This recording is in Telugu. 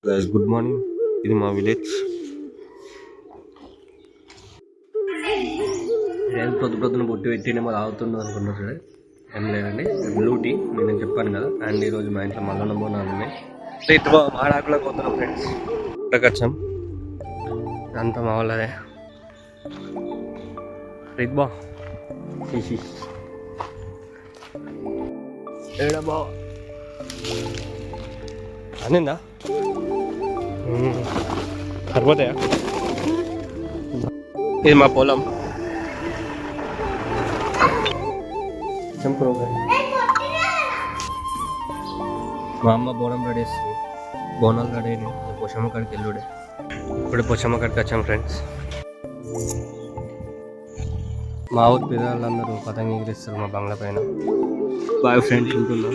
Guys good morning. ఇది మా విలేజ్. పొద్దున బొట్టు పెట్టినే మరి ఆగుతుందో అనుకున్నారు. ఏం లేదండి, బ్లూ టీ నేను చెప్పాను కదా. అండ్ ఈరోజు మా ఇంట్లో మల్లన్న బోనాలు ఉన్నాయి. మాడాకులకు పోతున్నాం ఫ్రెండ్స్. ఇక్కడికి వచ్చాం, అంతా మా వాళ్ళదే. రైట్ బా ఏడా బా అనిందా సరిపోతాయా? ఇది మా పొలం. మా అమ్మ బోనం రెడీ చేస్తుంది. బోనాలు రెడీ అయినాయి. పోషమ్మ కాడికి వెళ్ళుడే. ఇప్పుడు పోషమ్మ కాడికి వచ్చాం ఫ్రెండ్స్. మా ఊరి పిల్లలందరూ పతంగి ఎగిరిస్తారు మా బంగ్లా పైన. బాయ్ ఫ్రెండ్స్ ఉంటున్నాం.